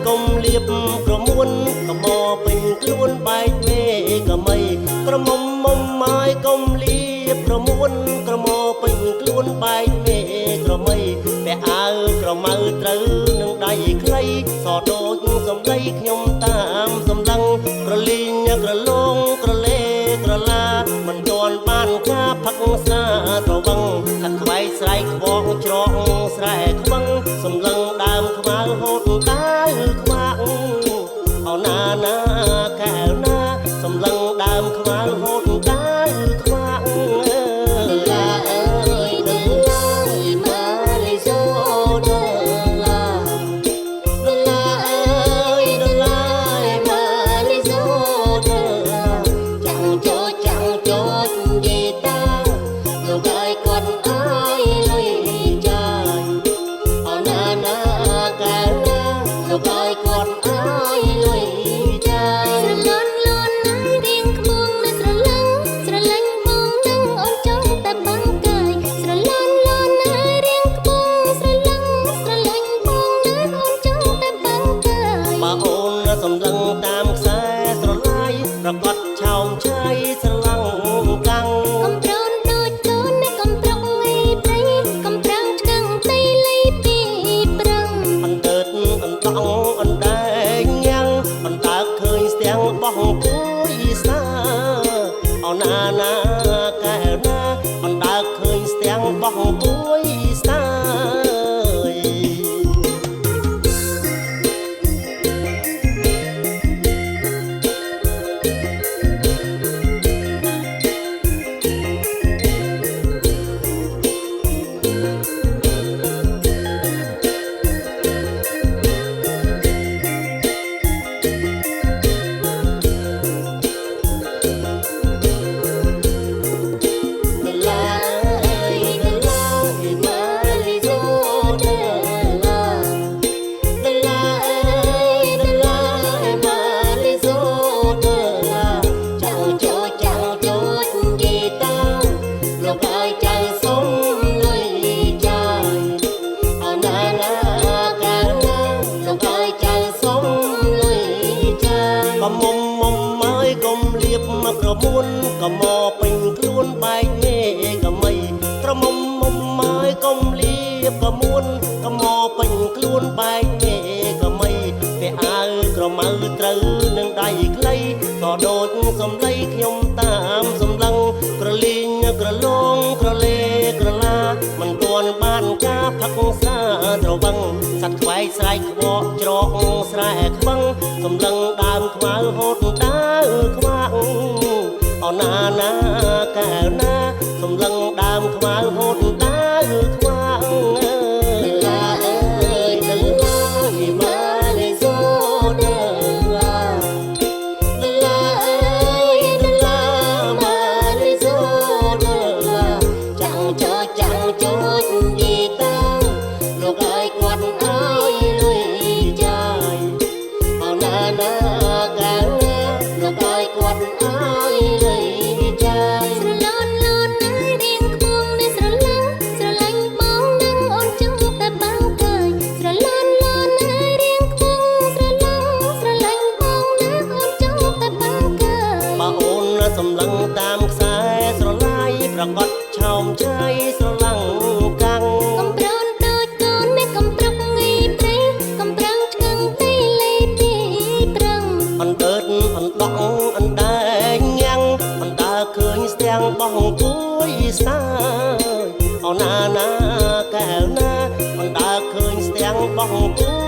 កុំលៀបក្រមួនកំមពេញខ្លួនបែកមេកមីក្រមុំមុំម៉ាយកុំលៀបក្រមួនក្រមពេញខ្លួនបែកមេក្រមីតែអើក្រមៅត្រូវនឹងដៃខ្លីសដូចសំដីខ្ញុំតាមសំឡឹងក្រលីងក្រឡងក្រលេក្រឡាមិនទាន់បានការផឹកសាត្រវឹងខាត់ខ្វៃស្រែកខ្វងច្រកស្រែខ្វឹងសំឡឹងដើមខ្មៅហូតដាវខ្វាក់អោណាណាកែវណាសំឡឹងដើមខ្មៅហូតដាវខ្វាក់ឡាអើយដឹងឡើយម៉ាលីសូដឡាឡាអើយដឹងឡើយម៉ាលីសូដឡាចាំងចោចយីតាលោកអើយគាត់អើយលុយចាយអោណាណាកែវណាលោកអើយគាត់អើយលុយចាយស្រលន់លន់ណាស់រៀងក្បួងនៅស្រឡឹងស្រឡាញ់បងនឹងអូនចង់តែបាំងកាយស្រលន់លន់ណាស់រៀងក្បួងស្រឡឹងស្រឡាញ់បងនឹងអូនចង់តែបាំងកាយបើអូនសម្លឹងតាមខ្សែស្រឡាយប្រកបឆោមឆៃស្រឡឹងកាំងកំប្រូនដូចកូននៅកំប្រុកអីព្រៃកំប្រាំងឆ្កាំងទីលីពីប្រឹងអន្ទើតអន្តងអណ្ដែងញ៉ាំងអន្តើកឃើញស្ទាំងបោះគួយសាអោណាណាកែវណាអន្តើកឃើញស្ទាំងបោះគួយសាកំមុំមុំម៉ាយកុំលៀបមកក្រមួនកំមពេញខ្លួនបែកមេកមីក្រមុំមុំម៉ាយកុំលៀបក្រមួនកំមពេញខ្លួនបែកមេកមីតែអើក្រមៅត្រូវនឹងដៃខ្លីក៏ដូចសំដីខ្ញុំតាមសំឡឹងក្រលីងក្រឡងក្រលេក្រឡាមិនទាន់បានការផឹកសាត្រវឹងសត្វខ្វែងស្រែកខ្វក់ច្រកស្រែខ្វឹងសំឡឹងដើមខ្មៅហូតដាវខ្វាក់អោណាណាកែវណាសំឡឹងដើមខ្មៅហូតដាវខ្វាក់ឡាអើយដឹងឡើយម៉ាលីសូដឡាឡាអើយដឹងឡាម៉ាលីសូដឡាចាំងចោចយីតាលោកអើយគាត់អើយលុយចាយអោណាណាកែវណាលោកអើយគាត់អើយលុយចាយស្រលន់លន់ណាស់រៀងក្បួងនៅស្រឡឹងស្រឡាញ់បងនឹងអូនចង់តែបាំងកាយស្រលន់លន់ណាស់រៀងក្បួងស្រឡឹងស្រឡាញ់បងនឹងអូនចង់តែបាំងកាយបើអូនសម្លឹងតាមខ្សែស្រឡាយប្រកបឆោមឆៃស្រឡាំងកាំងកំប្រូនដូចកូននៅកំប្រុកអីព្រៃកំប្រាំងឆ្កាំងទីលីពីប្រឹងអន្ទើតអន្តងអណ្ដែងញ៉ាំងអន្តើឃើញស្ទាំងបោះគួយសាអោណាណាកែវណាអន្តើឃើញស្ទាំងបោះគួ